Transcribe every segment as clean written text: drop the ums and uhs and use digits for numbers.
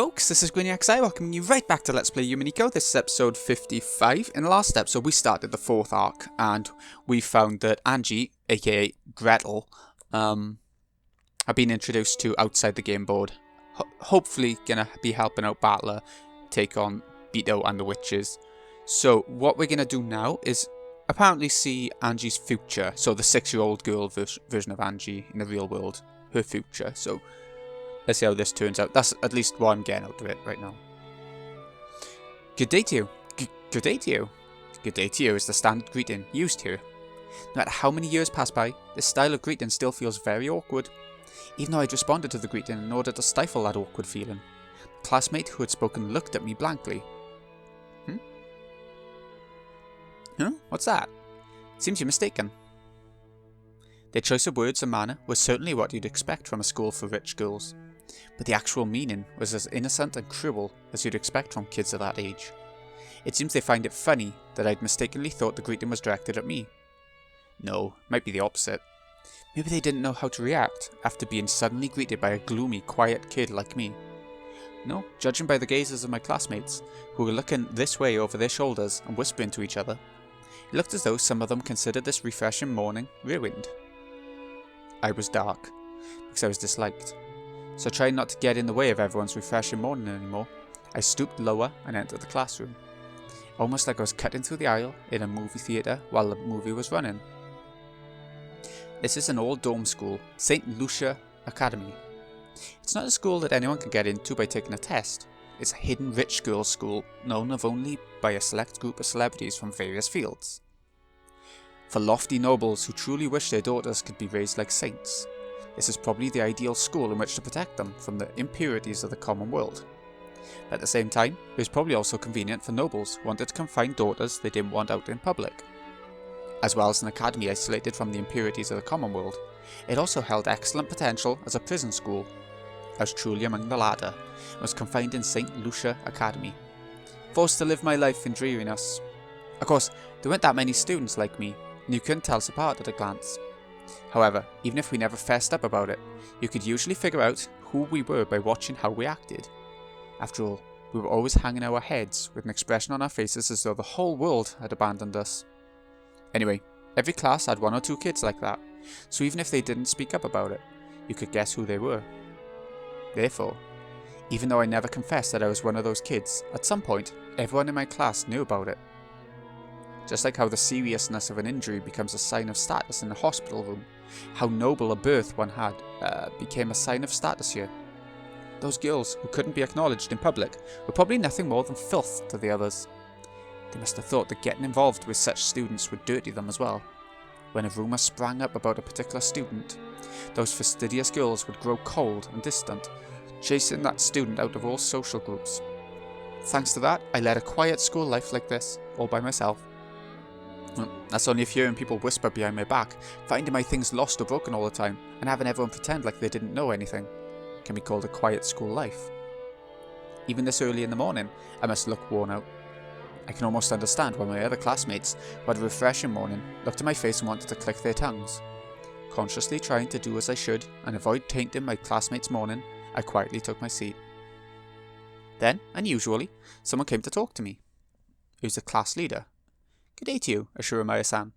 folks, this is GreenXI welcoming you right back to Let's Play Umineko. This is episode 55. In the last episode we started the 4th arc and we found that Ange, aka Gretel, had been introduced to outside the game board. Hopefully gonna be helping out Battler take on Beto and the witches. So what we're gonna do now is apparently see Ange's future, so the 6-year-old girl version of Ange in the real world, her future. So let's see how this turns out. That's at least what I'm getting out of it right now. Good day to you. Good day to you. Good day to you is the standard greeting used here. No matter how many years pass by, this style of greeting still feels very awkward. Even though I'd responded to the greeting in order to stifle that awkward feeling. The classmate who had spoken looked at me blankly. Huh? What's that? Seems you're mistaken. Their choice of words and manner was certainly what you'd expect from a school for rich girls. But the actual meaning was as innocent and cruel as you'd expect from kids of that age. It seems they find it funny that I'd mistakenly thought the greeting was directed at me. No, might be the opposite. Maybe they didn't know how to react after being suddenly greeted by a gloomy, quiet kid like me. No, judging by the gazes of my classmates, who were looking this way over their shoulders and whispering to each other, it looked as though some of them considered this refreshing morning ruined. I was dark, because I was disliked. So trying not to get in the way of everyone's refreshing morning anymore, I stooped lower and entered the classroom. Almost like I was cutting through the aisle in a movie theatre while the movie was running. This is an old dorm school, St. Lucia Academy. It's not a school that anyone can get into by taking a test. It's a hidden rich girls' school known of only by a select group of celebrities from various fields. For lofty nobles who truly wish their daughters could be raised like saints, this is probably the ideal school in which to protect them from the impurities of the common world. But at the same time, it was probably also convenient for nobles who wanted to confine daughters they didn't want out in public. As well as an academy isolated from the impurities of the common world, it also held excellent potential as a prison school. I was truly among the latter, and was confined in St. Lucia Academy, forced to live my life in dreariness. Of course, there weren't that many students like me, and you couldn't tell us apart at a glance. However, even if we never fessed up about it, you could usually figure out who we were by watching how we acted. After all, we were always hanging our heads with an expression on our faces as though the whole world had abandoned us. Anyway, every class had 1 or 2 kids like that, so even if they didn't speak up about it, you could guess who they were. Therefore, even though I never confessed that I was one of those kids, at some point, everyone in my class knew about it. Just like how the seriousness of an injury becomes a sign of status in the hospital room, how noble a birth one had became a sign of status here. Those girls who couldn't be acknowledged in public were probably nothing more than filth to the others. They must have thought that getting involved with such students would dirty them as well. When a rumour sprang up about a particular student, those fastidious girls would grow cold and distant, chasing that student out of all social groups. Thanks to that, I led a quiet school life like this, all by myself. That's only if hearing people whisper behind my back, finding my things lost or broken all the time, and having everyone pretend like they didn't know anything, can be called a quiet school life. Even this early in the morning, I must look worn out. I can almost understand why my other classmates, who had a refreshing morning, looked at my face and wanted to click their tongues. Consciously trying to do as I should and avoid tainting my classmates' morning, I quietly took my seat. Then, unusually, someone came to talk to me. It was the class leader. Good day to you, Ushiromiya-san.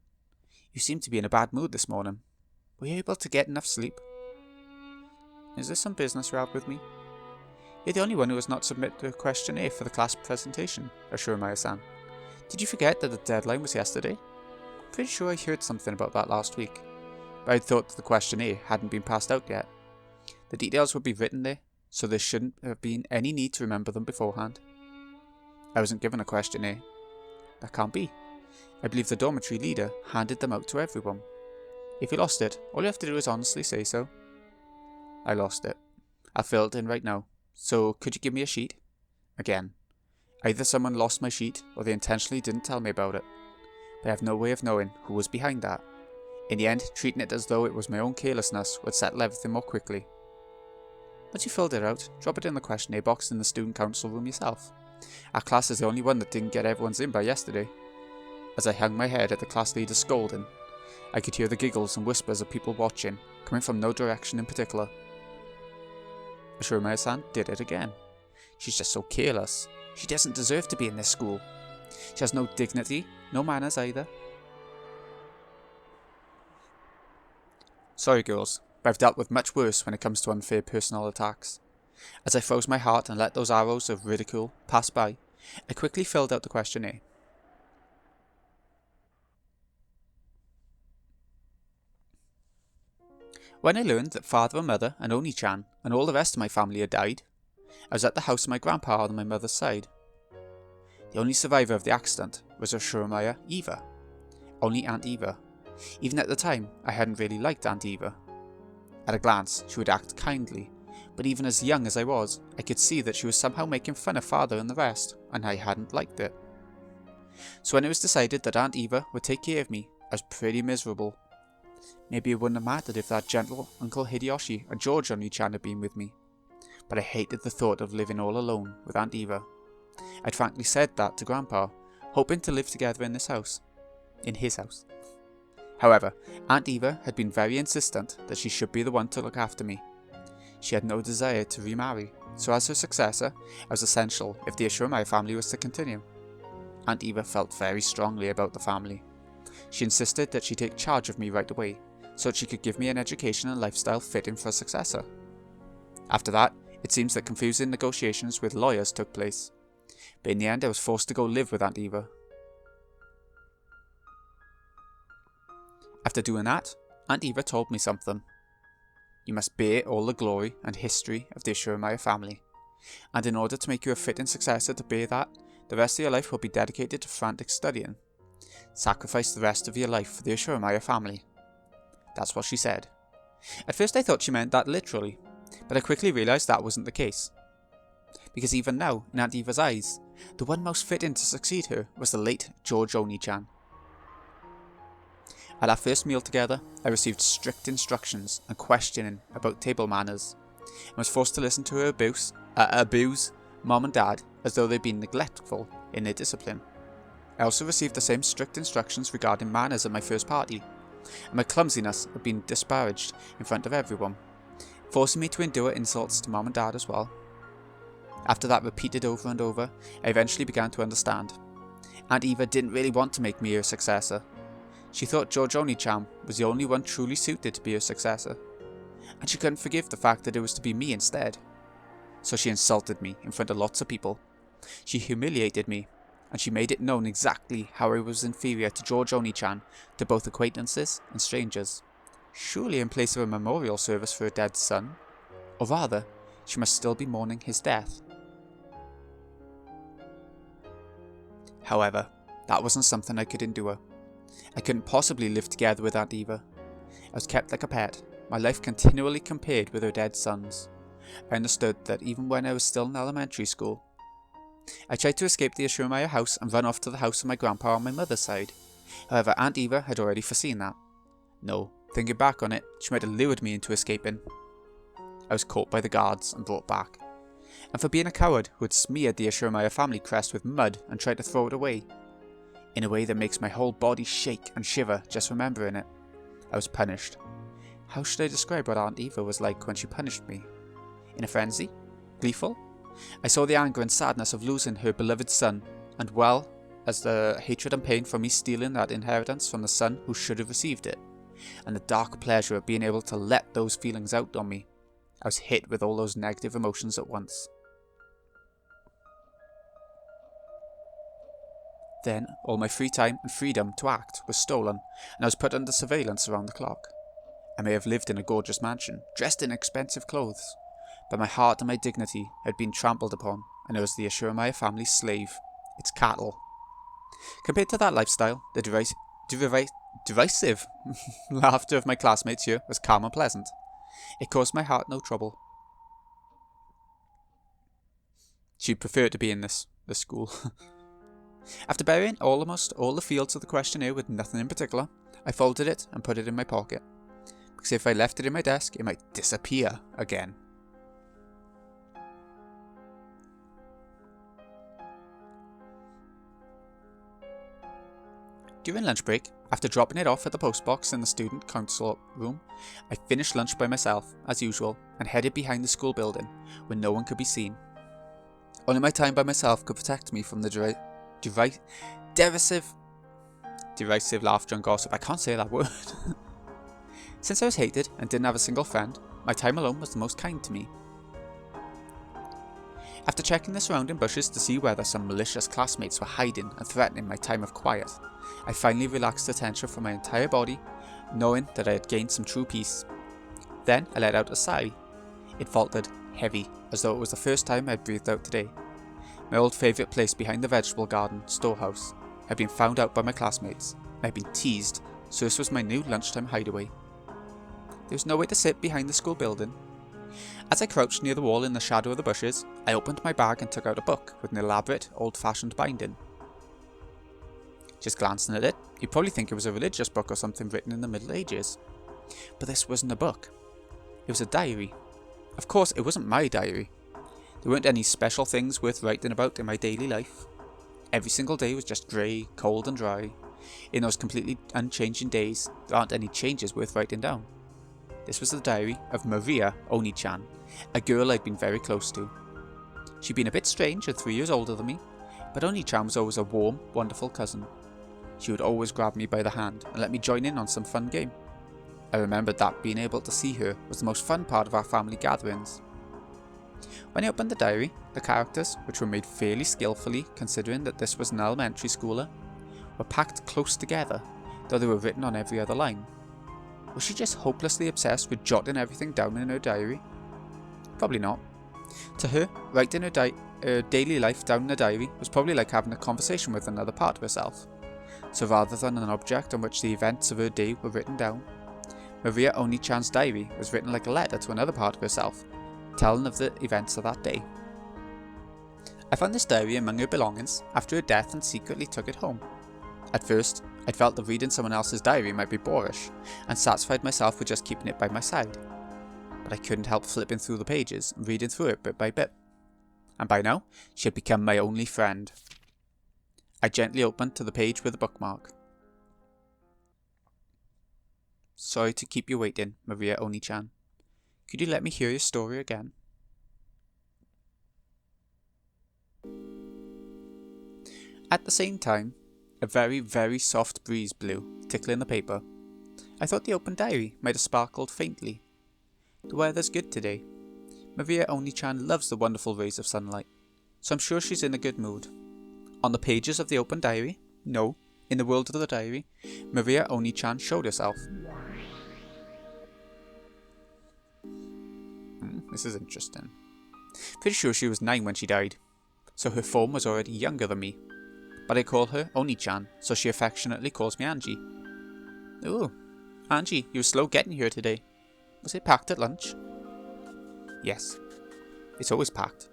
You seem to be in a bad mood this morning. Were you able to get enough sleep? Is there some business you have with me? You're the only one who has not submitted a questionnaire for the class presentation, Ushiromiya-san. Did you forget that the deadline was yesterday? Pretty sure I heard something about that last week, but I thought that the questionnaire hadn't been passed out yet. The details would be written there, so there shouldn't have been any need to remember them beforehand. I wasn't given a questionnaire. That can't be. I believe the dormitory leader handed them out to everyone. If you lost it, all you have to do is honestly say so. I lost it. I'll fill it in right now. So, could you give me a sheet? Again. Either someone lost my sheet, or they intentionally didn't tell me about it. But I have no way of knowing who was behind that. In the end, treating it as though it was my own carelessness would settle everything more quickly. Once you filled it out, drop it in the questionnaire box in the student council room yourself. Our class is the only one that didn't get everyone's in by yesterday. As I hung my head at the class leader's scolding, I could hear the giggles and whispers of people watching, coming from no direction in particular. Ushiromiya-san did it again. She's just so careless. She doesn't deserve to be in this school. She has no dignity, no manners either. Sorry girls, but I've dealt with much worse when it comes to unfair personal attacks. As I froze my heart and let those arrows of ridicule pass by, I quickly filled out the questionnaire. When I learned that father and mother and Oni-chan and all the rest of my family had died, I was at the house of my grandpa on my mother's side. The only survivor of the accident was Ushiromiya Eva, only Aunt Eva. Even at the time, I hadn't really liked Aunt Eva. At a glance, she would act kindly, but even as young as I was, I could see that she was somehow making fun of father and the rest, and I hadn't liked it. So when it was decided that Aunt Eva would take care of me, I was pretty miserable. Maybe it wouldn't have mattered if that gentle Uncle Hideyoshi and George Oni-chan had been with me, but I hated the thought of living all alone with Aunt Eva. I'd frankly said that to Grandpa, hoping to live together in this house. In his house. However, Aunt Eva had been very insistent that she should be the one to look after me. She had no desire to remarry, so as her successor, I was essential if the Ushiromiya family was to continue. Aunt Eva felt very strongly about the family. She insisted that she take charge of me right away, so that she could give me an education and lifestyle fitting for a successor. After that, it seems that confusing negotiations with lawyers took place, but in the end I was forced to go live with Aunt Eva. After doing that, Aunt Eva told me something. You must bear all the glory and history of the Ushiromiya family, and in order to make you a fitting successor to bear that, the rest of your life will be dedicated to frantic studying. Sacrifice the rest of your life for the Ushiromiya family. That's what she said. At first I thought she meant that literally, but I quickly realised that wasn't the case. Because even now, in Aunt Eva's eyes, the one most fitting to succeed her was the late George Oni-chan. At our first meal together, I received strict instructions and questioning about table manners, and was forced to listen to her abuse Mom and Dad as though they'd been neglectful in their discipline. I also received the same strict instructions regarding manners at my first party, and my clumsiness had been disparaged in front of everyone, forcing me to endure insults to Mom and Dad as well. After that repeated over and over, I eventually began to understand. Aunt Eva didn't really want to make me her successor. She thought George Oni-chan was the only one truly suited to be her successor, and she couldn't forgive the fact that it was to be me instead. So she insulted me in front of lots of people. She humiliated me, and she made it known exactly how I was inferior to George Oni-chan to both acquaintances and strangers. Surely in place of a memorial service for her dead son, or rather, she must still be mourning his death. However, that wasn't something I could endure. I couldn't possibly live together with Aunt Eva. I was kept like a pet, my life continually compared with her dead son's. I understood that even when I was still in elementary school. I tried to escape the Ushiromiya house and run off to the house of my grandpa on my mother's side. However, Aunt Eva had already foreseen that. No, thinking back on it, she might have lured me into escaping. I was caught by the guards and brought back. And for being a coward who had smeared the Ushiromiya family crest with mud and tried to throw it away, in a way that makes my whole body shake and shiver just remembering it, I was punished. How should I describe what Aunt Eva was like when she punished me? In a frenzy? Gleeful? I saw the anger and sadness of losing her beloved son, and well as the hatred and pain for me stealing that inheritance from the son who should have received it, and the dark pleasure of being able to let those feelings out on me, I was hit with all those negative emotions at once. Then, all my free time and freedom to act was stolen, and I was put under surveillance around the clock. I may have lived in a gorgeous mansion, dressed in expensive clothes, but my heart and my dignity had been trampled upon, and I was the Ushiromiya family's slave, its cattle. Compared to that lifestyle, the derisive laughter of my classmates here was calm and pleasant. It caused my heart no trouble. She'd prefer to be in this school. After burying almost all the fields of the questionnaire with nothing in particular, I folded it and put it in my pocket, because if I left it in my desk, it might disappear again. During lunch break, after dropping it off at the postbox in the student council room, I finished lunch by myself, as usual, and headed behind the school building, where no one could be seen. Only my time by myself could protect me from the derisive laughter and gossip. I can't say that word. Since I was hated and didn't have a single friend, my time alone was the most kind to me. After checking the surrounding bushes to see whether some malicious classmates were hiding and threatening my time of quiet, I finally relaxed the tension from my entire body, knowing that I had gained some true peace. Then I let out a sigh. It faltered, heavy, as though it was the first time I had breathed out today. My old favourite place behind the vegetable garden, storehouse, had been found out by my classmates. I had been teased, so this was my new lunchtime hideaway. There was no way to sit behind the school building. As I crouched near the wall in the shadow of the bushes, I opened my bag and took out a book with an elaborate, old-fashioned binding. Just glancing at it, you'd probably think it was a religious book or something written in the Middle Ages. But this wasn't a book. It was a diary. Of course, it wasn't my diary. There weren't any special things worth writing about in my daily life. Every single day was just grey, cold and dry. In those completely unchanging days, there aren't any changes worth writing down. This was the diary of Maria Oni-chan, a girl I'd been very close to. She'd been a bit strange and 3 years older than me, but Oni-chan was always a warm, wonderful cousin. She would always grab me by the hand and let me join in on some fun game. I remembered that being able to see her was the most fun part of our family gatherings. When I opened the diary, the characters, which were made fairly skillfully considering that this was an elementary schooler, were packed close together, though they were written on every other line. Was she just hopelessly obsessed with jotting everything down in her diary? Probably not. To her, writing her daily life down in a diary was probably like having a conversation with another part of herself. So rather than an object on which the events of her day were written down, Maria Oni-chan's diary was written like a letter to another part of herself, telling of the events of that day. I found this diary among her belongings after her death and secretly took it home. At first, I felt that reading someone else's diary might be boorish, and satisfied myself with just keeping it by my side. But I couldn't help flipping through the pages and reading through it bit by bit. And by now, she had become my only friend. I gently opened to the page with a bookmark. Sorry to keep you waiting, Maria Oni-chan. Could you let me hear your story again? At the same time, a very, very soft breeze blew, tickling the paper. I thought the open diary might have sparkled faintly. The weather's good today. Maria Oni-chan loves the wonderful rays of sunlight, so I'm sure she's in a good mood. On the pages of the open diary, no, in the world of the diary, Maria Oni-chan showed herself. This is interesting. Pretty sure she was 9 when she died, so her form was already younger than me. But I call her Oni-chan, so she affectionately calls me Ange. Ooh, Ange, you were slow getting here today. Was it packed at lunch? Yes, it's always packed.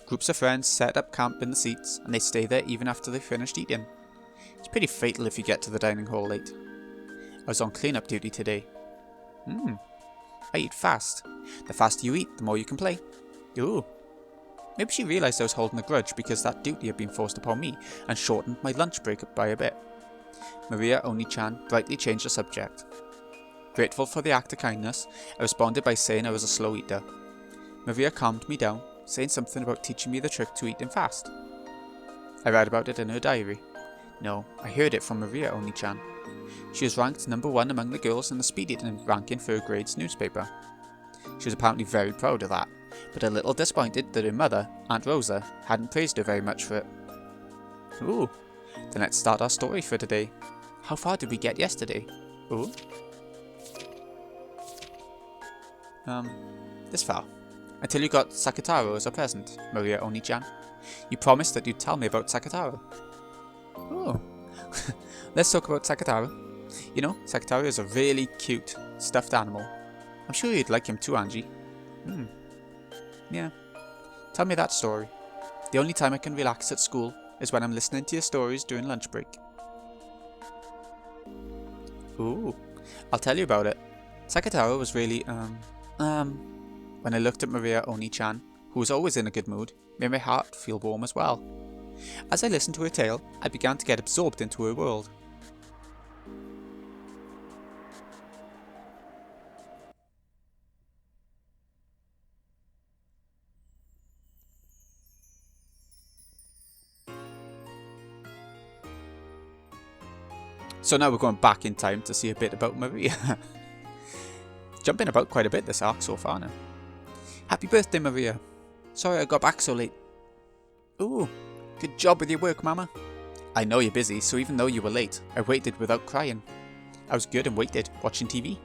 Groups of friends set up camp in the seats, and they stay there even after they've finished eating. It's pretty fatal if you get to the dining hall late. I was on clean-up duty today. I eat fast. The faster you eat, the more you can play. Ooh. Maybe she realised I was holding a grudge because that duty had been forced upon me and shortened my lunch break by a bit. Maria Oni-chan brightly changed the subject. Grateful for the act of kindness, I responded by saying I was a slow eater. Maria calmed me down, saying something about teaching me the trick to eating fast. I read about it in her diary. No, I heard it from Maria Oni-chan. She was ranked number 1 among the girls in the speed eating ranking for her grade's newspaper. She was apparently very proud of that, but a little disappointed that her mother, Aunt Rosa, hadn't praised her very much for it. Ooh, then let's start our story for today. How far did we get yesterday? Ooh. This far. Until you got Sakataro as a present, Maria Oni-chan. You promised that you'd tell me about Sakataro. Oh. Let's talk about Sakataro. You know, Sakataro is a really cute, stuffed animal. I'm sure you'd like him too, Ange. Yeah. Tell me that story. The only time I can relax at school is when I'm listening to your stories during lunch break. Ooh. I'll tell you about it. Sakataro was really, when I looked at Maria Oni-chan, who was always in a good mood, made my heart feel warm as well. As I listened to her tale, I began to get absorbed into her world. So now we're going back in time to see a bit about Maria. Jumping about quite a bit this arc so far now. Happy birthday, Maria. Sorry I got back so late. Ooh, good job with your work, Mama. I know you're busy, so even though you were late, I waited without crying. I was good and waited, watching TV.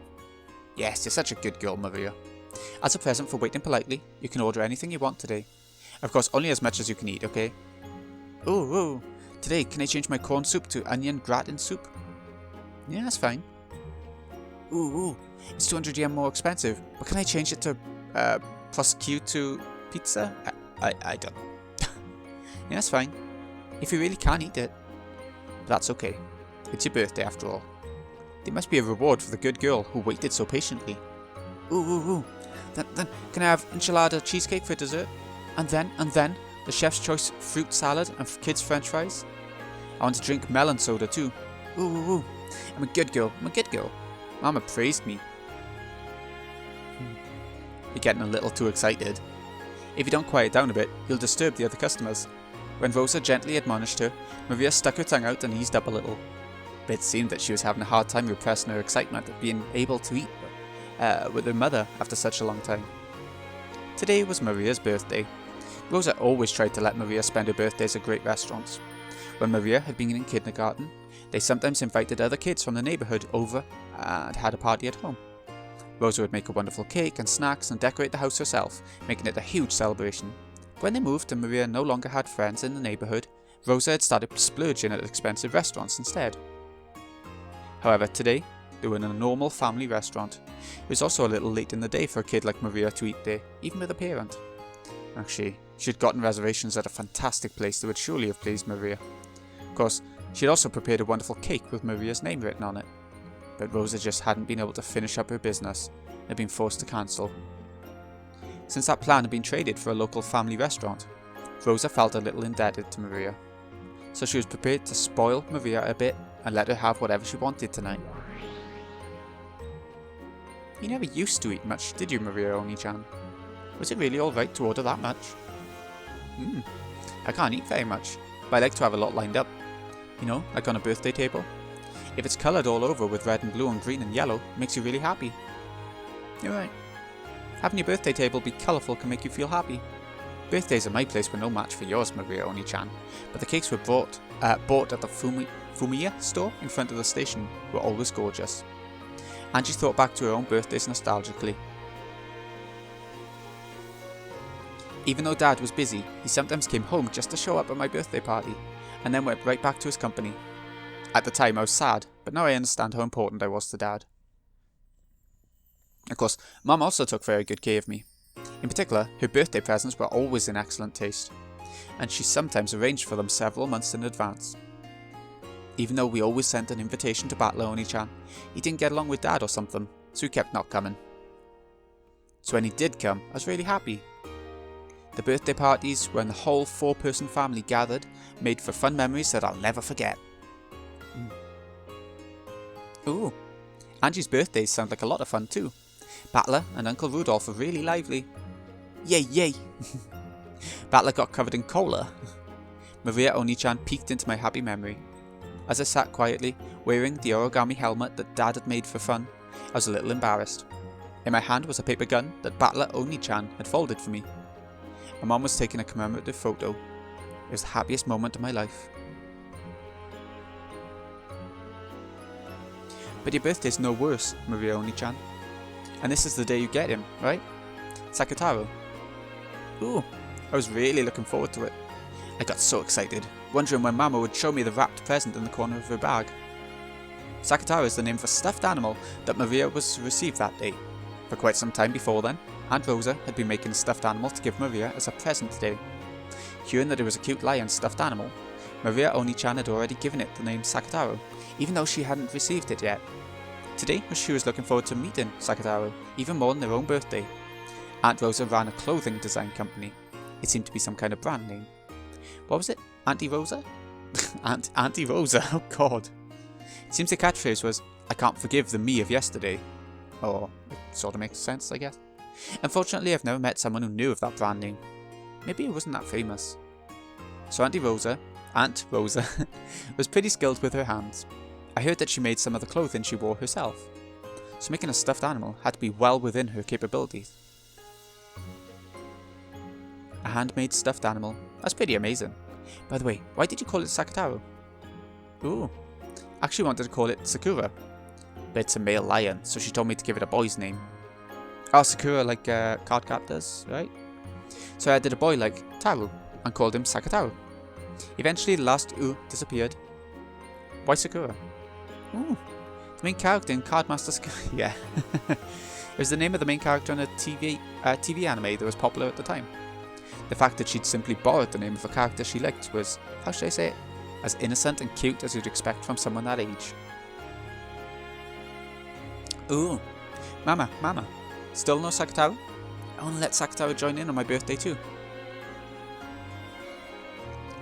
Yes, you're such a good girl, Maria. As a present for waiting politely, you can order anything you want today. Of course, only as much as you can eat, okay? Ooh, today can I change my corn soup to onion gratin soup? Yeah, that's fine. Ooh, it's 200 yen more expensive, but can I change it to prosciutto pizza? I don't know. Yeah, that's fine. If you really can't eat it. But that's okay. It's your birthday after all. There must be a reward for the good girl who waited so patiently. Ooh. Then can I have enchilada cheesecake for dessert? And then, the chef's choice fruit salad and kids' french fries? I want to drink melon soda too. Ooh. I'm a good girl. Mama praised me. You're getting a little too excited. If you don't quiet down a bit, you'll disturb the other customers. When Rosa gently admonished her, Maria stuck her tongue out and eased up a little. But it seemed that she was having a hard time repressing her excitement at being able to eat with her mother after such a long time. Today was Maria's birthday. Rosa always tried to let Maria spend her birthdays at great restaurants. When Maria had been in kindergarten, they sometimes invited other kids from the neighbourhood over and had a party at home. Rosa would make a wonderful cake and snacks and decorate the house herself, making it a huge celebration. When they moved and Maria no longer had friends in the neighbourhood, Rosa had started splurging at expensive restaurants instead. However, today, they were in a normal family restaurant. It was also a little late in the day for a kid like Maria to eat there, even with a parent. Actually, she had gotten reservations at a fantastic place that would surely have pleased Maria. Of course, she had also prepared a wonderful cake with Maria's name written on it. But Rosa just hadn't been able to finish up her business and had been forced to cancel. Since that plan had been traded for a local family restaurant, Rosa felt a little indebted to Maria. So she was prepared to spoil Maria a bit and let her have whatever she wanted tonight. You never used to eat much, did you, Maria Oni-chan? Was it really alright to order that much? I can't eat very much, but I like to have a lot lined up. You know, like on a birthday table. If it's coloured all over with red and blue and green and yellow, it makes you really happy. You're right. Having your birthday table be colourful can make you feel happy. Birthdays at my place were no match for yours, Maria Oni-chan, but the cakes were bought at the Fumiya store in front of the station were always gorgeous. Angie thought back to her own birthdays nostalgically. Even though Dad was busy, he sometimes came home just to show up at my birthday party, and then went right back to his company. At the time I was sad, but now I understand how important I was to Dad. Of course, Mum also took very good care of me. In particular, her birthday presents were always in excellent taste, and she sometimes arranged for them several months in advance. Even though we always sent an invitation to Battler Oni-chan, he didn't get along with Dad or something, so he kept not coming. So when he did come, I was really happy. The birthday parties, when the whole 4-person family gathered, made for fun memories that I'll never forget. Ooh, Angie's birthdays sound like a lot of fun too. Battler and Uncle Rudolph were really lively. Yay! Battler got covered in cola. Maria Oni-chan peeked into my happy memory. As I sat quietly, wearing the origami helmet that Dad had made for fun, I was a little embarrassed. In my hand was a paper gun that Battler Oni-chan had folded for me. My mom was taking a commemorative photo. It was the happiest moment of my life. But your birthday's no worse, Maria Oni-chan. And this is the day you get him, right? Sakataro. Ooh, I was really looking forward to it. I got so excited, wondering when Mama would show me the wrapped present in the corner of her bag. Sakataro is the name for a stuffed animal that Maria was to receive that day. For quite some time before then, Aunt Rosa had been making a stuffed animal to give Maria as a present today. Hearing that it was a cute lion stuffed animal, Maria Oni-chan had already given it the name Sakataro, even though she hadn't received it yet. Today, she was looking forward to meeting Sakataro, even more than their own birthday. Aunt Rosa ran a clothing design company. It seemed to be some kind of brand name. What was it? Auntie Rosa? Auntie Rosa, oh god. It seems the catchphrase was, I can't forgive the me of yesterday. Or, it sort of makes sense, I guess. Unfortunately, I've never met someone who knew of that brand name. Maybe it wasn't that famous. So Aunt Rosa, was pretty skilled with her hands. I heard that she made some of the clothing she wore herself, so making a stuffed animal had to be well within her capabilities. A handmade stuffed animal. That's pretty amazing. By the way, why did you call it Sakataro? Ooh, I actually wanted to call it Sakura, but it's a male lion, so she told me to give it a boy's name. Oh, Sakura like card captors, right? So I did a boy like Taru and called him Sakataro. Eventually the last U disappeared. Why Sakura? Ooh, the main character in Cardmaster Sakura. Yeah. It was the name of the main character in a TV anime that was popular at the time. The fact that she'd simply borrowed the name of a character she liked was, how should I say it, as innocent and cute as you'd expect from someone that age. Ooh, Mama, still no Sakataro? I want to let Sakataro join in on my birthday too.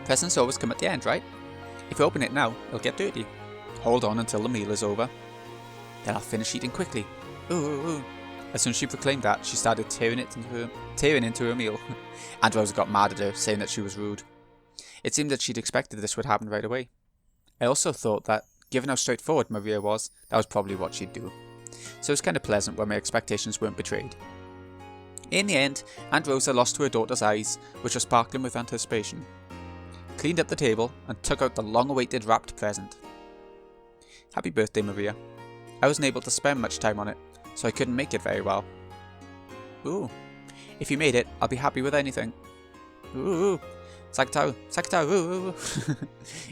Presents always come at the end, right? If you open it now, it'll get dirty. Hold on until the meal is over. Then I'll finish eating quickly. Ooh. As soon as she proclaimed that, she started tearing into her meal. And Rosa got mad at her, saying that she was rude. It seemed that she'd expected this would happen right away. I also thought that, given how straightforward Maria was, that was probably what she'd do. So it was kind of pleasant when my expectations weren't betrayed. In the end, Aunt Rosa lost to her daughter's eyes, which were sparkling with anticipation, cleaned up the table, and took out the long-awaited wrapped present. Happy birthday, Maria. I wasn't able to spend much time on it, so I couldn't make it very well. Ooh, if you made it, I'll be happy with anything. Ooh, Sakataro, ooh.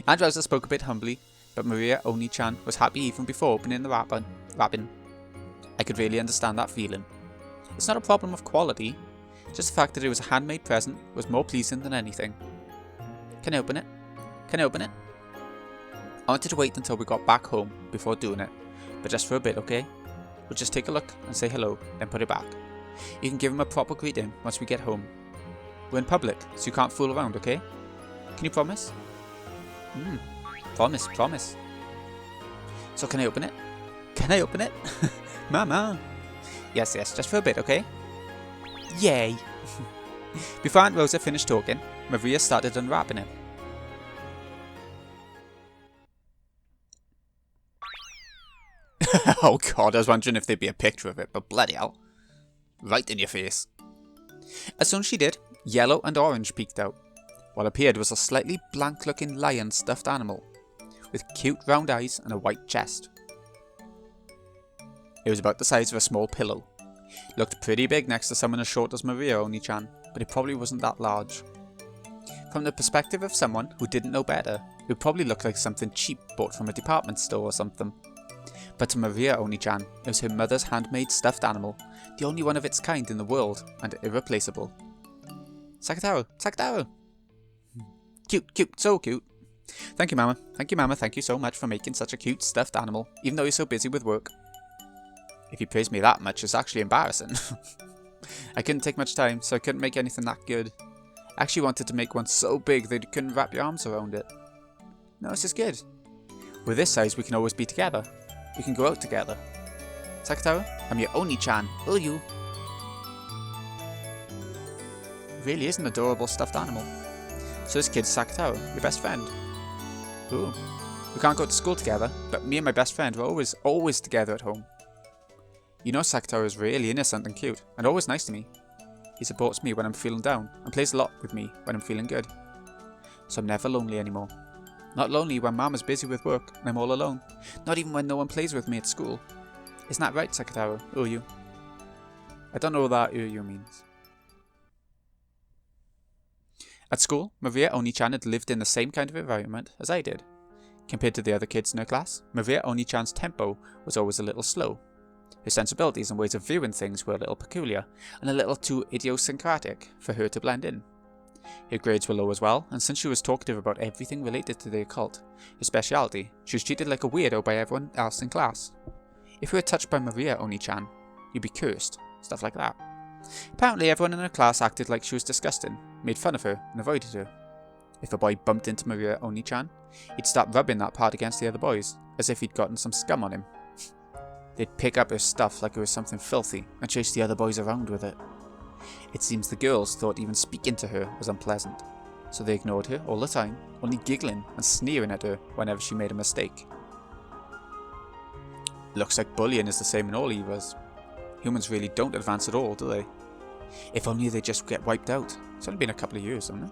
Aunt Rosa spoke a bit humbly, but Maria Oni-chan was happy even before opening the wrapping. I could really understand that feeling. It's not a problem of quality, just the fact that it was a handmade present was more pleasing than anything. Can I open it? I wanted to wait until we got back home before doing it, but just for a bit, okay? We'll just take a look and say hello, then put it back. You can give him a proper greeting once we get home. We're in public, so you can't fool around, okay? Can you promise? Promise. So can I open it? Mama! Yes, just for a bit, okay? Yay! Before Aunt Rosa finished talking, Maria started unwrapping it. Oh god, I was wondering if there'd be a picture of it, but bloody hell. Right in your face. As soon as she did, yellow and orange peeked out. What appeared was a slightly blank looking lion stuffed animal, with cute round eyes and a white chest. It was about the size of a small pillow. Looked pretty big next to someone as short as Maria Oni-chan, but it probably wasn't that large. From the perspective of someone who didn't know better, it would probably look like something cheap bought from a department store or something. But to Maria Oni-chan, it was her mother's handmade stuffed animal, the only one of its kind in the world, and irreplaceable. Sakataro! Cute, so cute. Thank you, Mama, thank you so much for making such a cute stuffed animal, even though you're so busy with work. If you praise me that much, it's actually embarrassing. I couldn't take much time, so I couldn't make anything that good. I actually wanted to make one so big that you couldn't wrap your arms around it. No, it's just good. With this size, we can always be together. We can go out together. Sakataro, I'm your Oni-chan. Oh, you. Really is an adorable stuffed animal. So this kid's Sakataro, your best friend. Ooh. We can't go to school together, but me and my best friend were always together at home. You know Sakataro is really innocent and cute, and always nice to me. He supports me when I'm feeling down, and plays a lot with me when I'm feeling good. So I'm never lonely anymore. Not lonely when Mama's busy with work, and I'm all alone. Not even when no one plays with me at school. Isn't that right, Sakataro? Uryu? I don't know what that Uryu means. At school, Maria Oni-chan had lived in the same kind of environment as I did. Compared to the other kids in her class, Maria Oni-chan's tempo was always a little slow. Her sensibilities and ways of viewing things were a little peculiar, and a little too idiosyncratic for her to blend in. Her grades were low as well, and since she was talkative about everything related to the occult, her speciality, she was treated like a weirdo by everyone else in class. If you were touched by Maria Oni-chan, you'd be cursed, stuff like that. Apparently everyone in her class acted like she was disgusting, made fun of her, and avoided her. If a boy bumped into Maria Oni-chan, he'd start rubbing that part against the other boys, as if he'd gotten some scum on him. They'd pick up her stuff like it was something filthy, and chase the other boys around with it. It seems the girls thought even speaking to her was unpleasant, so they ignored her all the time, only giggling and sneering at her whenever she made a mistake. Looks like bullying is the same in all eras. Humans really don't advance at all, do they? If only they just get wiped out. It's only been a couple of years, hasn't it?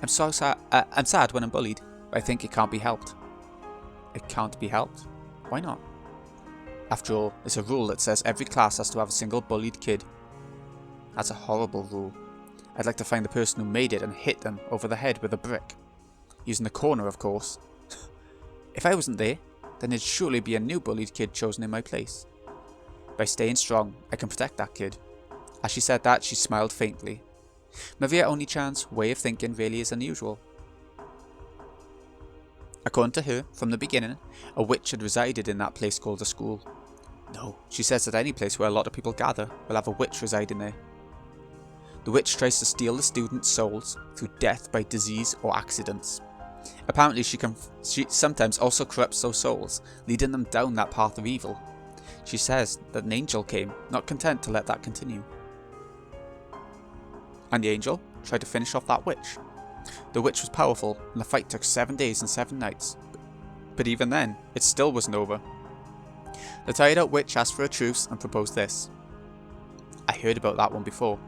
I'm sad when I'm bullied, but I think it can't be helped. It can't be helped? Why not? After all, there's a rule that says every class has to have a single bullied kid. That's a horrible rule. I'd like to find the person who made it and hit them over the head with a brick. Using the corner, of course. If I wasn't there, then there'd surely be a new bullied kid chosen in my place. By staying strong, I can protect that kid. As she said that, she smiled faintly. Maria Oni-chan's way of thinking really is unusual. According to her, from the beginning, a witch had resided in that place called a school. No, she says that any place where a lot of people gather will have a witch residing there. The witch tries to steal the students' souls through death by disease or accidents. Apparently she sometimes also corrupts those souls, leading them down that path of evil. She says that an angel came, not content to let that continue. And the angel tried to finish off that witch. The witch was powerful, and the fight took 7 days and 7 nights. But even then, it still wasn't over. The tired out witch asked for a truce and proposed this. I heard about that one before.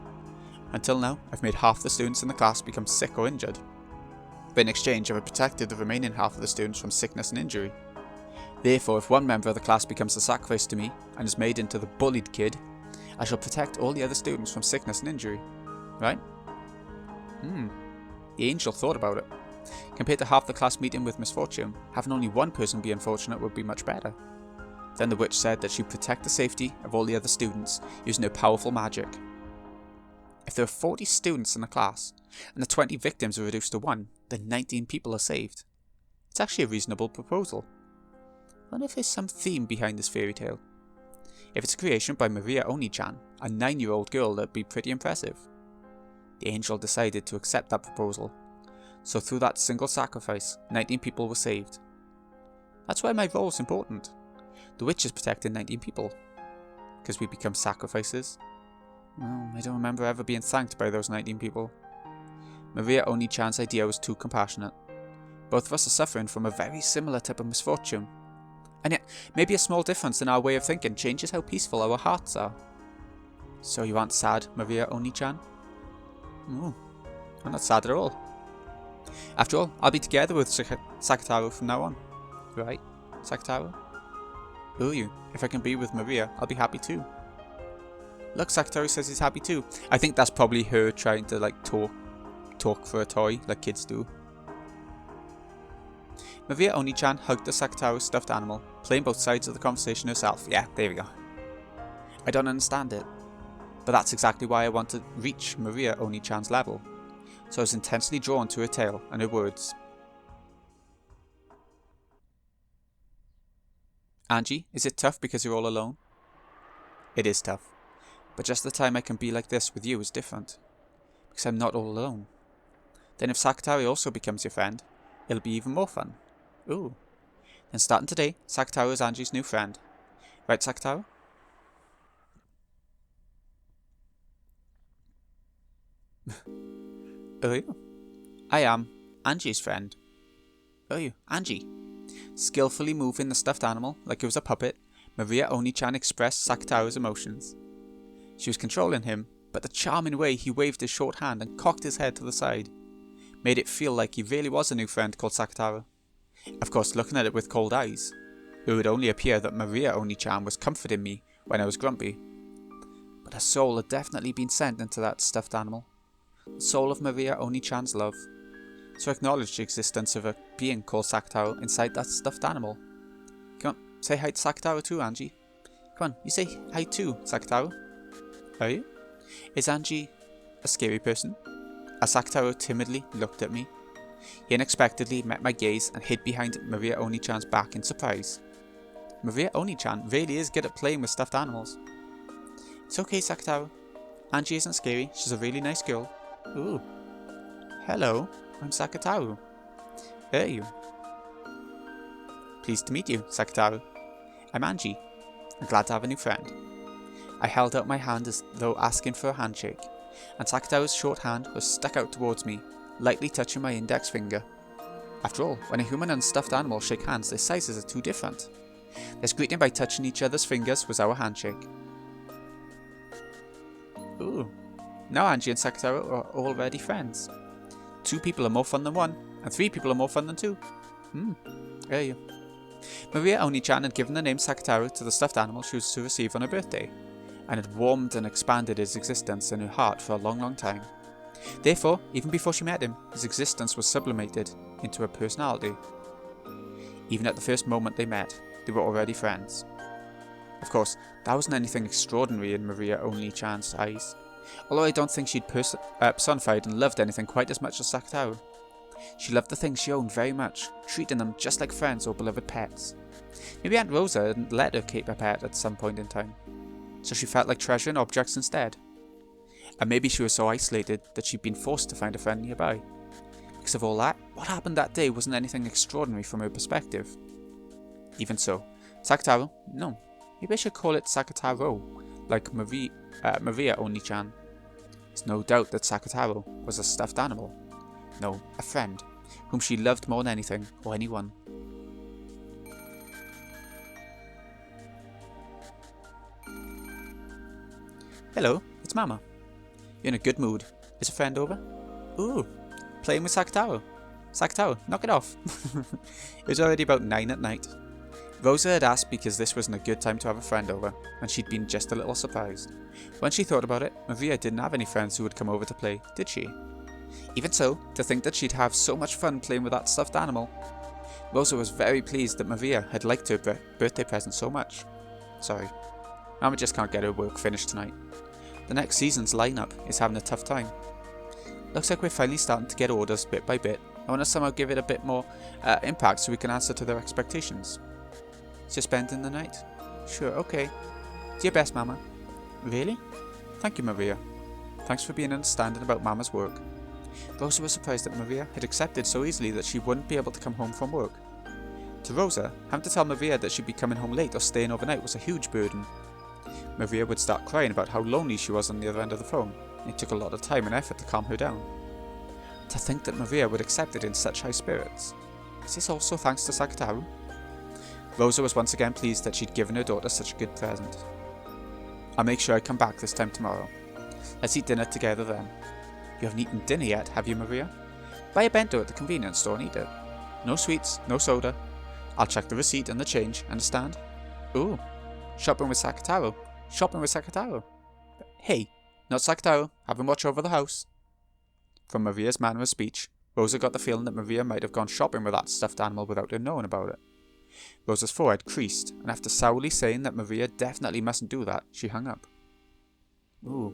Until now, I've made half the students in the class become sick or injured. But in exchange, I've protected the remaining half of the students from sickness and injury. Therefore, if one member of the class becomes a sacrifice to me and is made into the bullied kid, I shall protect all the other students from sickness and injury. Right? The angel thought about it. Compared to half the class meeting with misfortune, having only one person be unfortunate would be much better. Then the witch said that she'd protect the safety of all the other students using her powerful magic. If there are 40 students in a class, and the 20 victims are reduced to 1, then 19 people are saved. It's actually a reasonable proposal. I wonder if there's some theme behind this fairy tale. If it's a creation by Maria Oni-chan, a 9-year-old girl, that'd be pretty impressive. The angel decided to accept that proposal, so through that single sacrifice, 19 people were saved. That's why my role is important. The witch is protecting 19 people. Because we become sacrifices. Well, I don't remember ever being thanked by those 19 people. Maria Oni-chan's idea was too compassionate. Both of us are suffering from a very similar type of misfortune. And yet, maybe a small difference in our way of thinking changes how peaceful our hearts are. So you aren't sad, Maria Oni-chan? I'm not sad at all. After all, I'll be together with Sakataro from now on. Right, Sakataro? You. If I can be with Maria, I'll be happy too. Look, Sakataro says he's happy too. I think that's probably her trying to talk for a toy, like kids do. Maria Oni-chan hugged the Sakataro stuffed animal, playing both sides of the conversation herself. Yeah, there we go. I don't understand it. But that's exactly why I want to reach Maria Oni-chan's level. So I was intensely drawn to her tale and her words. Angie, is it tough because you're all alone? It is tough. But just the time I can be like this with you is different. Because I'm not all alone. Then if Sakataro also becomes your friend, it'll be even more fun. Ooh. Then starting today, Sakataro is Angie's new friend. Right, Sakataro? I am Angie's friend. Angie. Skillfully moving the stuffed animal like it was a puppet, Maria Oni-chan expressed Sakataro's emotions. She was controlling him, but the charming way he waved his short hand and cocked his head to the side made it feel like he really was a new friend called Sakataro. Of course, looking at it with cold eyes, it would only appear that Maria Oni-chan was comforting me when I was grumpy. But a soul had definitely been sent into that stuffed animal. The soul of Maria Oni-chan's love. So acknowledge the existence of a being called Sakataro inside that stuffed animal. Come on, say hi to Sakataro too, Angie. Come on, you say hi too, Sakataro. Are you? Is Angie a scary person? As Sakataro timidly looked at me, he unexpectedly met my gaze and hid behind Maria Oni-chan's back in surprise. Maria Oni-chan really is good at playing with stuffed animals. It's okay, Sakataro. Angie isn't scary, she's a really nice girl. Ooh. Hello, I'm Sakataro. Are you? Pleased to meet you, Sakataro. I'm Angie. I'm glad to have a new friend. I held out my hand as though asking for a handshake, and Sakataro's short hand was stuck out towards me, lightly touching my index finger. After all, when a human and stuffed animal shake hands, their sizes are too different. This greeting by touching each other's fingers was our handshake. Ooh, now Angie and Sakataro are already friends. 2 people are more fun than 1, and 3 people are more fun than 2. There you. Maria Oni-chan had given the name Sakataro to the stuffed animal she was to receive on her birthday, and had warmed and expanded his existence in her heart for a long, long time. Therefore, even before she met him, his existence was sublimated into her personality. Even at the first moment they met, they were already friends. Of course, that wasn't anything extraordinary in Maria Oni-chan's eyes, although I don't think she'd personified and loved anything quite as much as Sakataro. She loved the things she owned very much, treating them just like friends or beloved pets. Maybe Aunt Rosa hadn't let her keep a pet at some point in time, so she felt like treasuring objects instead. And maybe she was so isolated that she'd been forced to find a friend nearby. Because of all that, what happened that day wasn't anything extraordinary from her perspective. Even so, Sakataro, no, maybe I should call it Sakataro, like Maria Oni-chan. There's no doubt that Sakataro was a stuffed animal. No, a friend, whom she loved more than anything or anyone. Hello, it's Mama. You're in a good mood. Is a friend over? Ooh, playing with Sakataro. Sakataro, knock it off. It was already about 9 at night. Rosa had asked because this wasn't a good time to have a friend over, and she'd been just a little surprised. When she thought about it, Maria didn't have any friends who would come over to play, did she? Even so, to think that she'd have so much fun playing with that stuffed animal. Rosa was very pleased that Maria had liked her birthday present so much. Sorry, Mama just can't get her work finished tonight. The next season's lineup is having a tough time. Looks like we're finally starting to get orders bit by bit. I want to somehow give it a bit more impact so we can answer to their expectations. Just spending the night? Sure, okay. Do your best, Mama. Really? Thank you, Maria. Thanks for being understanding about Mama's work. Rosa was surprised that Maria had accepted so easily that she wouldn't be able to come home from work. To Rosa, having to tell Maria that she'd be coming home late or staying overnight was a huge burden. Maria would start crying about how lonely she was on the other end of the phone, and it took a lot of time and effort to calm her down. To think that Maria would accept it in such high spirits. Is this also thanks to Sakataro? Rosa was once again pleased that she'd given her daughter such a good present. I'll make sure I come back this time tomorrow. Let's eat dinner together then. You haven't eaten dinner yet, have you, Maria? Buy a bento at the convenience store and eat it. No sweets, no soda. I'll check the receipt and the change, understand? Ooh, shopping with Sakataro. Shopping with Sakataro. Hey, not Sakataro, have him watch over the house. From Maria's manner of speech, Rosa got the feeling that Maria might have gone shopping with that stuffed animal without her knowing about it. Rosa's forehead creased, and after sourly saying that Maria definitely mustn't do that, she hung up. Ooh,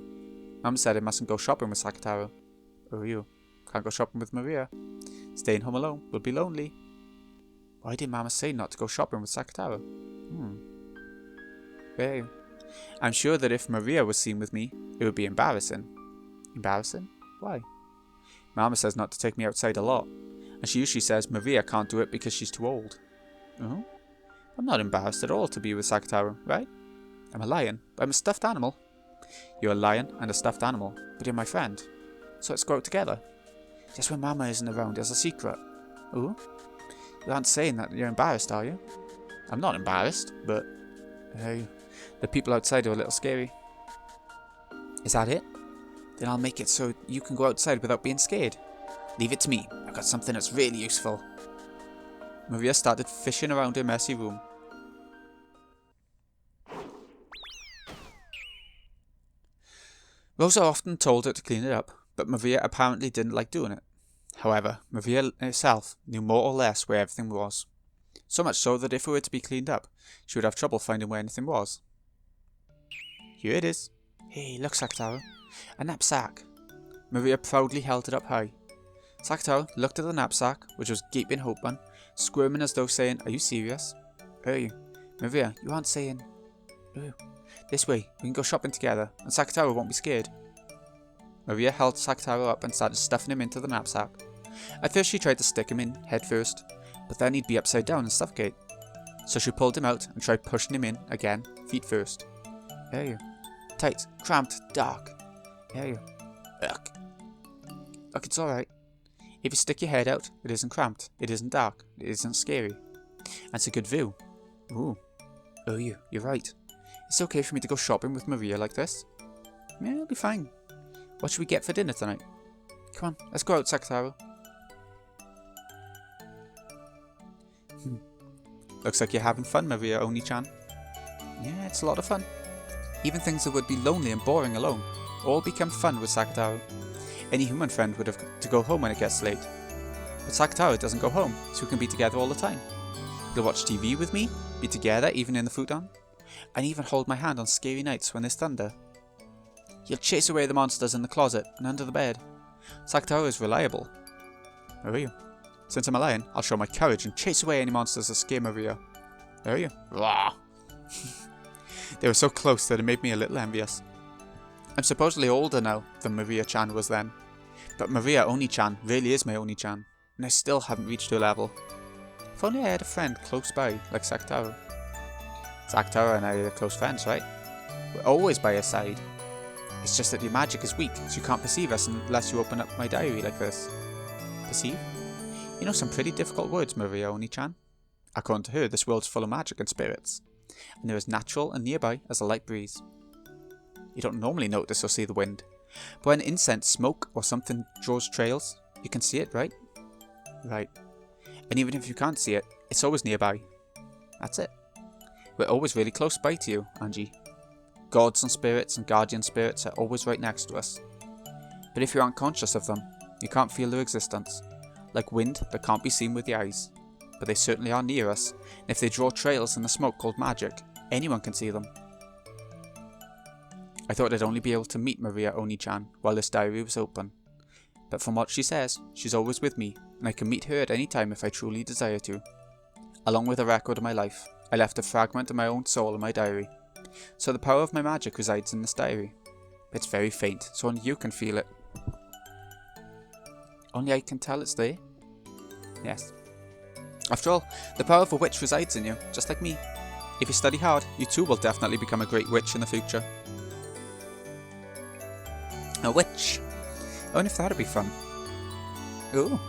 Mum said I mustn't go shopping with Sakataro. Oh, you can't go shopping with Maria. Staying home alone will be lonely. Why did Mama say not to go shopping with Sakataro? Well, I'm sure that if Maria was seen with me, it would be embarrassing. Embarrassing? Why? Mama says not to take me outside a lot, and she usually says Maria can't do it because she's too old. Oh? I'm not embarrassed at all to be with Sakataro, right? I'm a lion, but I'm a stuffed animal. You're a lion and a stuffed animal, but you're my friend. So let's go out together. Just when Mama isn't around as a secret. Ooh? You aren't saying that you're embarrassed, are you? I'm not embarrassed, but... the people outside are a little scary. Is that it? Then I'll make it so you can go outside without being scared. Leave it to me. I've got something that's really useful. Maria started fishing around her messy room. Rosa often told her to clean it up, but Maria apparently didn't like doing it. However, Maria herself knew more or less where everything was. So much so that if it were to be cleaned up, she would have trouble finding where anything was. Here it is. Hey, look, Sakataro. A knapsack. Maria proudly held it up high. Sakataro looked at the knapsack, which was gaping open, squirming as though saying, Are you serious? Hey, Maria, you aren't saying... Oh, this way, we can go shopping together, and Sakataro won't be scared. Maria held Sakataro up and started stuffing him into the knapsack. At first she tried to stick him in, head first, but then he'd be upside down and suffocate. So she pulled him out and tried pushing him in again, feet first. Hey, tight, cramped, dark. Hey, ugh. Look, it's alright. If you stick your head out, it isn't cramped, it isn't dark, it isn't scary. And it's a good view. Ooh, Oh, you're right. It's okay for me to go shopping with Maria like this? Yeah, it'll be fine. What should we get for dinner tonight? Come on, let's go out, Sakataro. Looks like you're having fun, Maria Oni-chan. Yeah, it's a lot of fun. Even things that would be lonely and boring alone all become fun with Sakataro. Any human friend would have to go home when it gets late. But Sakataro doesn't go home, so we can be together all the time. He'll watch TV with me, be together even in the futon, and even hold my hand on scary nights when there's thunder. He'll chase away the monsters in the closet and under the bed. Sakataro is reliable. Where are you? Since I'm a lion, I'll show my courage and chase away any monsters that scare Maria. Where are you? They were so close that it made me a little envious. I'm supposedly older now than Maria-chan was then, but Maria Oni-chan really is my Oni-chan, and I still haven't reached her level. If only I had a friend close by like Sakataro. Sakataro and I are close friends, right? We're always by her side. It's just that your magic is weak, so you can't perceive us unless you open up my diary like this. Perceive? You know some pretty difficult words, Maria Oni-chan. According to her, this world's full of magic and spirits, and they're as natural and nearby as a light breeze. You don't normally notice or see the wind, but when incense, smoke, or something draws trails, you can see it, right? Right. And even if you can't see it, it's always nearby. That's it. We're always really close by to you, Ange. Gods and spirits and guardian spirits are always right next to us. But if you aren't conscious of them, you can't feel their existence. Like wind that can't be seen with the eyes. But they certainly are near us, and if they draw trails in the smoke called magic, anyone can see them. I thought I'd only be able to meet Maria Oni-chan while this diary was open. But from what she says, she's always with me, and I can meet her at any time if I truly desire to. Along with a record of my life, I left a fragment of my own soul in my diary. So the power of my magic resides in this diary. It's very faint, so only you can feel it. Only I can tell it's there? Yes. After all, the power of a witch resides in you, just like me. If you study hard, you too will definitely become a great witch in the future. A witch. I wonder if that'd be fun. Ooh,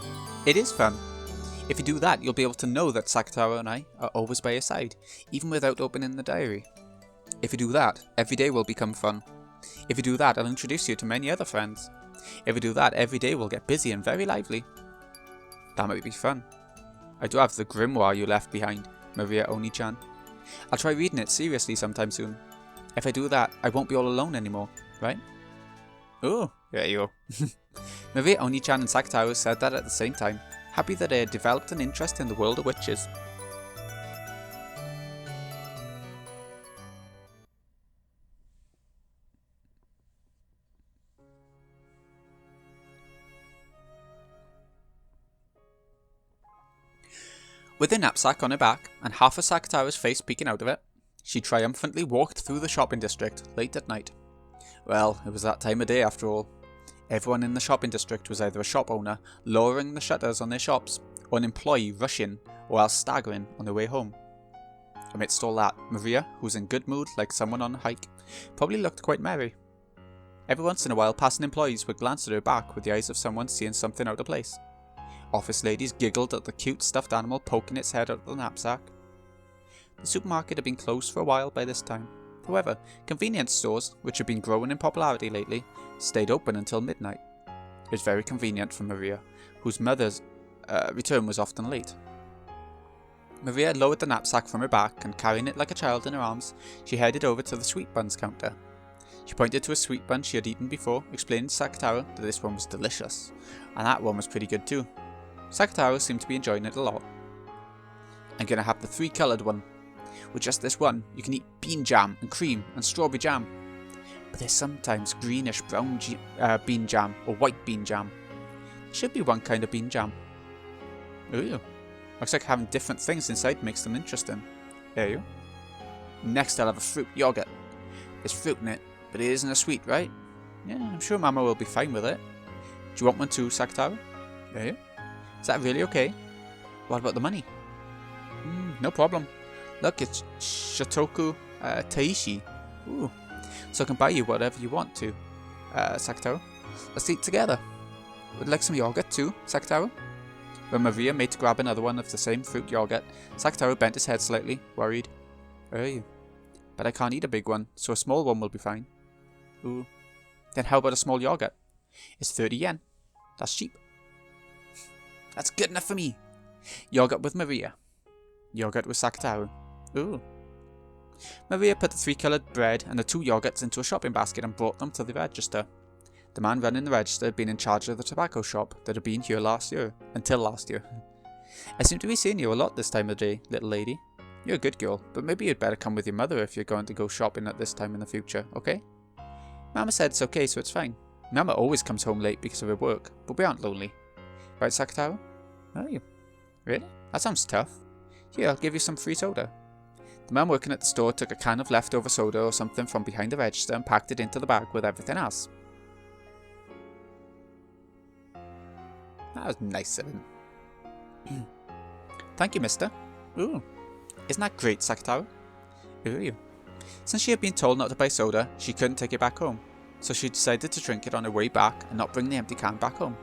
it is fun. If you do that, you'll be able to know that Sakataro and I are always by your side, even without opening the diary. If you do that, every day will become fun. If you do that, I'll introduce you to many other friends. If you do that, every day will get busy and very lively. That might be fun. I do have the grimoire you left behind, Maria Oni-chan. I'll try reading it seriously sometime soon. If I do that, I won't be all alone anymore, right? Oh, there you go. Maria Oni-chan and Sakataro said that at the same time, happy that I had developed an interest in the world of witches. With her knapsack on her back and half of Sakataro's face peeking out of it, she triumphantly walked through the shopping district late at night. Well, it was that time of day after all. Everyone in the shopping district was either a shop owner lowering the shutters on their shops, or an employee rushing or else staggering on their way home. Amidst all that, Maria, who was in good mood like someone on a hike, probably looked quite merry. Every once in a while, passing employees would glance at her back with the eyes of someone seeing something out of place. Office ladies giggled at the cute stuffed animal poking its head out of the knapsack. The supermarket had been closed for a while by this time. However, convenience stores, which had been growing in popularity lately, stayed open until midnight. It was very convenient for Maria, whose mother's return was often late. Maria lowered the knapsack from her back and, carrying it like a child in her arms, she headed over to the sweet buns counter. She pointed to a sweet bun she had eaten before, explaining to Sakataro that this one was delicious, and that one was pretty good too. Sakataro seemed to be enjoying it a lot. I'm gonna have the 3-coloured one. With just this one, you can eat bean jam and cream and strawberry jam. But there's sometimes greenish brown bean jam or white bean jam. There should be one kind of bean jam. Ooh, looks like having different things inside makes them interesting. There you. Next I'll have a fruit yogurt. There's fruit in it, but it isn't a sweet, right? Yeah, I'm sure Mama will be fine with it. Do you want one too, Sakataro? There you. Is that really okay? What about the money? No problem. Look, it's Shotoku Taishi. Ooh. So I can buy you whatever you want to, Sakataro. Let's eat together. Would you like some yogurt too, Sakataro? When Maria made to grab another one of the same fruit yogurt, Sakataro bent his head slightly, worried. you? But I can't eat a big one, so a small one will be fine. Ooh. Then how about a small yogurt? It's 30 yen. That's cheap. That's good enough for me. Yogurt with Maria. Yogurt with Sakataru. Ooh. Maria put the 3 coloured bread and the 2 yogurts into a shopping basket and brought them to the register. The man running the register had been in charge of the tobacco shop that had been here until last year. I seem to be seeing you a lot this time of day, little lady. You're a good girl, but maybe you'd better come with your mother if you're going to go shopping at this time in the future, okay? Mama said it's okay, so it's fine. Mama always comes home late because of her work, but we aren't lonely. Right, Sakataru? Are you? Really? That sounds tough. Here, I'll give you some free soda. The man working at the store took a can of leftover soda or something from behind the register and packed it into the bag with everything else. That was nice of him. Thank you, mister. Ooh. Isn't that great, Sakataru? Ooh. Since she had been told not to buy soda, she couldn't take it back home, so she decided to drink it on her way back and not bring the empty can back home.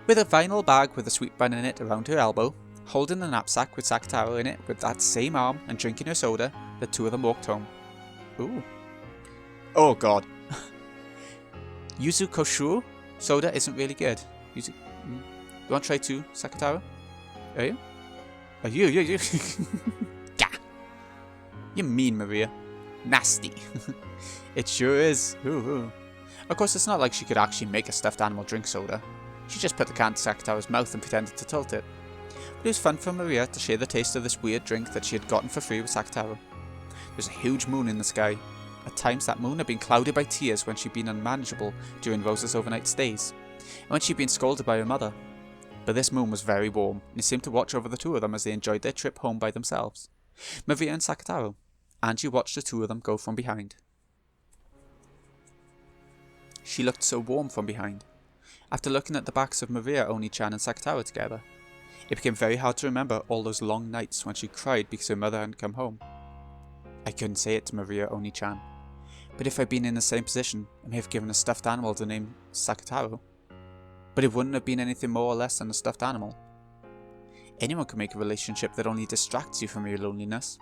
With a vinyl bag with a sweet bun in it around her elbow, holding the knapsack with Sakataru in it with that same arm and drinking her soda, the 2 of them walked home. Ooh. Oh god. Yuzu Koshuru? Soda isn't really good. You want to try 2, Sakataru? Are you? Are you? Gah! You mean, Maria. Nasty. It sure is. Ooh. Of course, it's not like she could actually make a stuffed animal drink soda. She just put the can to Sakataru's mouth and pretended to tilt it. But it was fun for Maria to share the taste of this weird drink that she had gotten for free with Sakataru. There was a huge moon in the sky. At times that moon had been clouded by tears when she'd been unmanageable during Rosa's overnight stays, and when she'd been scolded by her mother. But this moon was very warm, and it seemed to watch over the 2 of them as they enjoyed their trip home by themselves. Maria and Sakataru. Ange watched the 2 of them go from behind. She looked so warm from behind. After looking at the backs of Maria, Oni-chan and Sakataru together, it became very hard to remember all those long nights when she cried because her mother hadn't come home. I couldn't say it to Maria Oni-chan, but if I'd been in the same position, I may have given a stuffed animal the name Sakataru. But it wouldn't have been anything more or less than a stuffed animal. Anyone can make a relationship that only distracts you from your loneliness,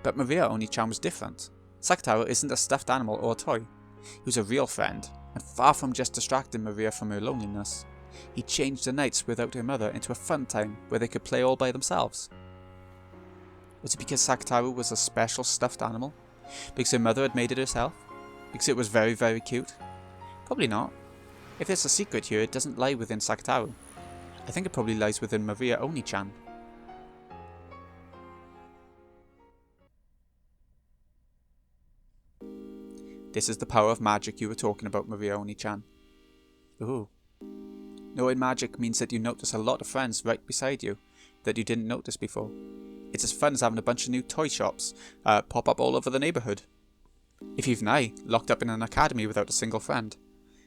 but Maria Oni-chan was different. Sakataru isn't a stuffed animal or a toy. He was a real friend, and far from just distracting Maria from her loneliness, he changed the nights without her mother into a fun time where they could play all by themselves. Was it because Sakataru was a special stuffed animal? Because her mother had made it herself? Because it was very, very cute? Probably not. If there's a secret here, it doesn't lie within Sakataru. I think it probably lies within Maria Oni-chan. This is the power of magic you were talking about, Maria Oni-chan. Ooh. Knowing magic means that you notice a lot of friends right beside you that you didn't notice before. It's as fun as having a bunch of new toy shops pop up all over the neighbourhood. If even I, locked up in an academy without a single friend,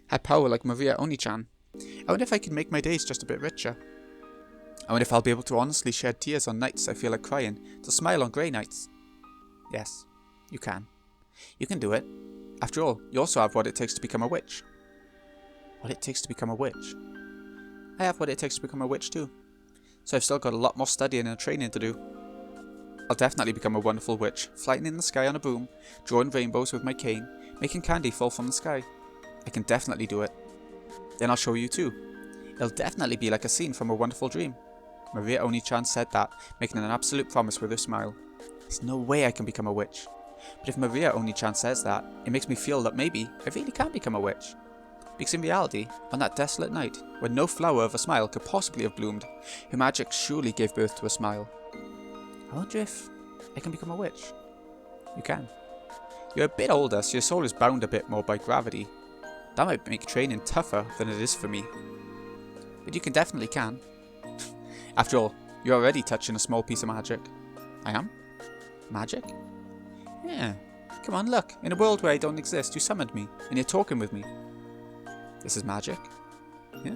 had power like Maria Oni-chan, I wonder if I could make my days just a bit richer. I wonder if I'll be able to honestly shed tears on nights I feel like crying, to smile on grey nights. Yes, you can. You can do it. After all, you also have what it takes to become a witch. What it takes to become a witch? I have what it takes to become a witch too. So I've still got a lot more studying and training to do. I'll definitely become a wonderful witch, flying in the sky on a broom, drawing rainbows with my cane, making candy fall from the sky. I can definitely do it. Then I'll show you too. It'll definitely be like a scene from A Wonderful Dream. Maria Oni-chan said that, making an absolute promise with her smile. There's no way I can become a witch. But if Maria Oni-chan says that, it makes me feel that maybe I really can become a witch. Because in reality, on that desolate night, when no flower of a smile could possibly have bloomed, her magic surely gave birth to a smile. I wonder if I can become a witch. You can. You're a bit older, so your soul is bound a bit more by gravity. That might make training tougher than it is for me. But you definitely can. After all, you're already touching a small piece of magic. I am? Magic? Yeah. Come on, look. In a world where I don't exist, you summoned me, and you're talking with me. This is magic. Yeah.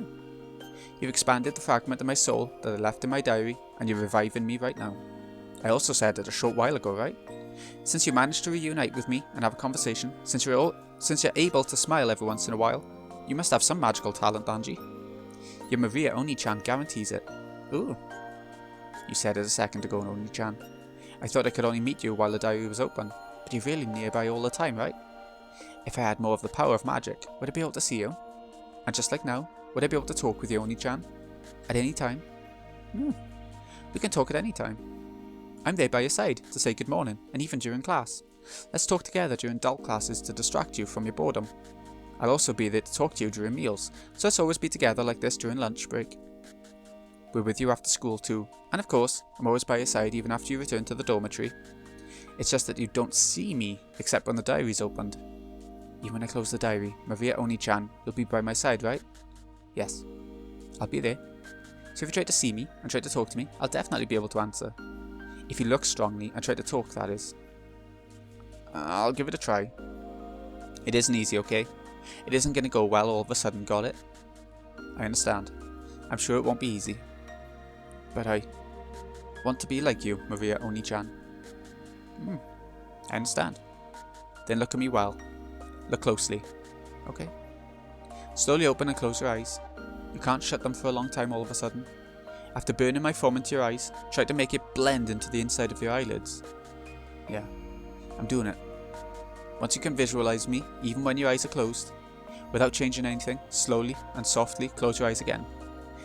You've expanded the fragment of my soul that I left in my diary, and you're reviving me right now. I also said it a short while ago, right? Since you managed to reunite with me and have a conversation, since you're able to smile every once in a while, you must have some magical talent, Ange. Your Maria Oni-chan guarantees it. Ooh. You said it a second ago, Oni-chan. I thought I could only meet you while the diary was open, but you're really nearby all the time, right? If I had more of the power of magic, would I be able to see you? And just like now, would I be able to talk with you, Oni-chan? At any time? We can talk at any time. I'm there by your side to say good morning, and even during class. Let's talk together during adult classes to distract you from your boredom. I'll also be there to talk to you during meals, so let's always be together like this during lunch break. We're with you after school too, and of course, I'm always by your side even after you return to the dormitory. It's just that you don't see me, except when the diary's opened. Even when I close the diary, Maria Oni-chan, you'll be by my side, right? Yes. I'll be there. So if you try to see me and try to talk to me, I'll definitely be able to answer. If you look strongly and try to talk, that is. I'll give it a try. It isn't easy, okay? It isn't going to go well all of a sudden, got it? I understand. I'm sure it won't be easy. But I want to be like you, Maria Oni-chan. I understand. Then look at me well. Look closely. Okay. Slowly open and close your eyes. You can't shut them for a long time all of a sudden. After burning my foam into your eyes, try to make it blend into the inside of your eyelids. Yeah, I'm doing it. Once you can visualize me, even when your eyes are closed, without changing anything, slowly and softly close your eyes again.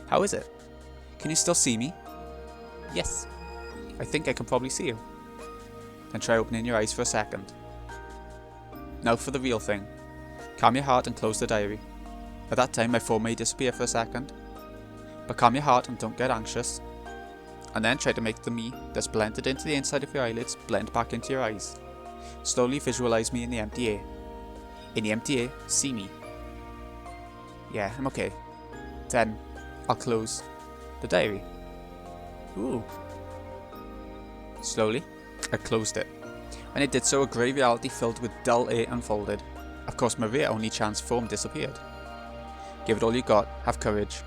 How is it? Can you still see me? Yes. I think I can probably see you. Then try opening your eyes for a second. Now for the real thing. Calm your heart and close the diary. At that time my phone may disappear for a second. But calm your heart and don't get anxious. And then try to make the me that's blended into the inside of your eyelids blend back into your eyes. Slowly visualize me in the empty air. In the empty air, see me. Yeah, I'm okay. Then, I'll close the diary. Ooh. Slowly, I closed it. When I did so, a grey reality filled with dull air unfolded. Of course, Maria Oni-chan's form disappeared. Give it all you got, have courage.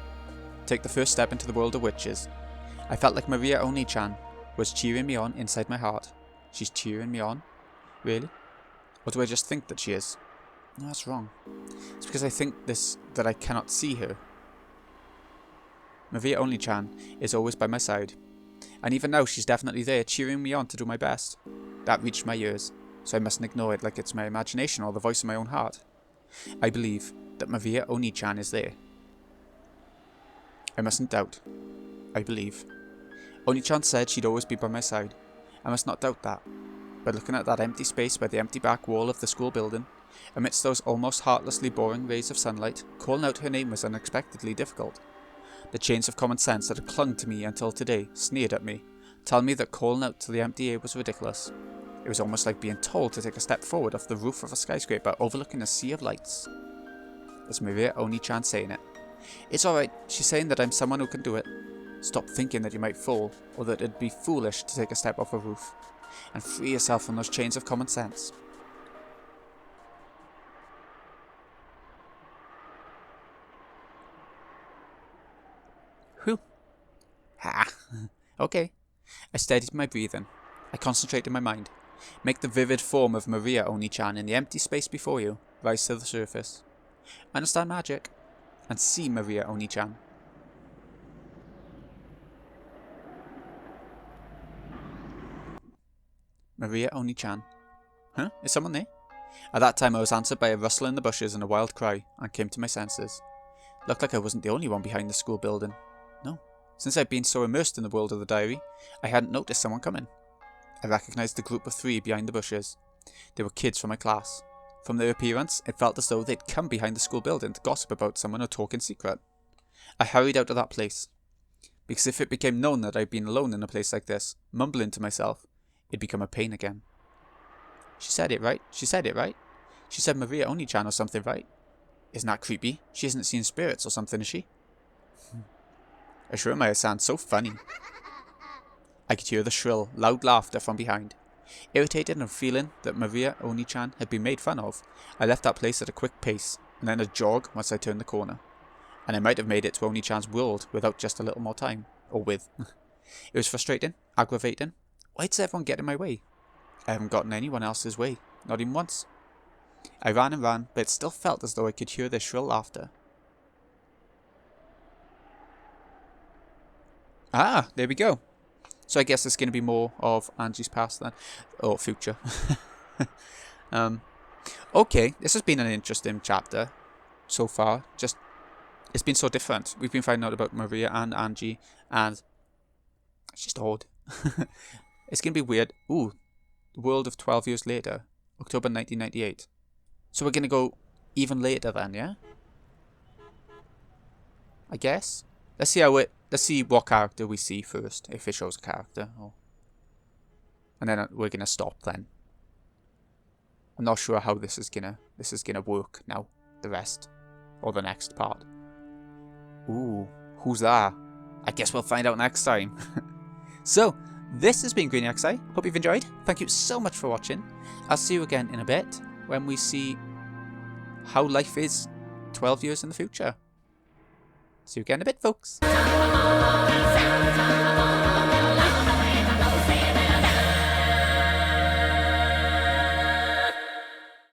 Take the first step into the world of witches. I felt like Maria Oni-chan was cheering me on inside my heart. She's cheering me on? Really? Or do I just think that she is? No, that's wrong. It's because I think that I cannot see her. Maria Oni-chan is always by my side. And even now she's definitely there, cheering me on to do my best. That reached my ears, so I mustn't ignore it like it's my imagination or the voice of my own heart. I believe that Maria Oni-chan is there. I mustn't doubt. I believe. Oni-chan said she'd always be by my side. I must not doubt that. By looking at that empty space by the empty back wall of the school building, amidst those almost heartlessly boring rays of sunlight, calling out her name was unexpectedly difficult. The chains of common sense that had clung to me until today sneered at me, telling me that calling out to the empty air was ridiculous. It was almost like being told to take a step forward off the roof of a skyscraper overlooking a sea of lights. It's Maria Oni-chan saying it. It's alright, she's saying that I'm someone who can do it. Stop thinking that you might fall, or that it'd be foolish to take a step off a roof, and free yourself from those chains of common sense. Whew. Ha! Okay. I steadied my breathing. I concentrated my mind. Make the vivid form of Maria Oni-chan in the empty space before you rise to the surface. Understand magic, and see Maria Oni-chan. Maria Oni-chan. Huh? Is someone there? At that time I was answered by a rustle in the bushes and a wild cry, and came to my senses. Looked like I wasn't the only one behind the school building. No. Since I'd been so immersed in the world of the diary, I hadn't noticed someone coming. I recognised the group of 3 behind the bushes. They were kids from my class. From their appearance, it felt as though they'd come behind the school building to gossip about someone or talk in secret. I hurried out of that place, because if it became known that I'd been alone in a place like this, mumbling to myself, it'd become a pain again. She said it, right? She said it, right? She said Maria Oni-chan or something, right? Isn't that creepy? She isn't seeing spirits or something, is she? Ushiromiya sounds so funny. I could hear the shrill, loud laughter from behind. Irritated and feeling that Maria Oni-chan had been made fun of, I left that place at a quick pace, and then a jog once I turned the corner. And I might have made it to Oni-chan's world without just a little more time. Or with. It was frustrating, aggravating. Why does everyone get in my way? I haven't gotten anyone else's way, not even once. I ran and ran, but it still felt as though I could hear their shrill laughter. Ah, there we go. So I guess it's going to be more of Ange's past then, or future. Okay, this has been an interesting chapter so far. Just, it's been so different. We've been finding out about Maria and Ange, and it's just odd. It's going to be weird. Ooh, the world of 12 years later, October 1998. So we're going to go even later then, yeah? I guess. Let's see what character we see first, if it shows a character. And then we're going to stop then. I'm not sure how this is gonna work now, the rest, or the next part. Ooh, who's that? I guess we'll find out next time. So, this has been Green XI. Hope you've enjoyed. Thank you so much for watching. I'll see you again in a bit when we see how life is 12 years in the future. See you again in a bit, folks.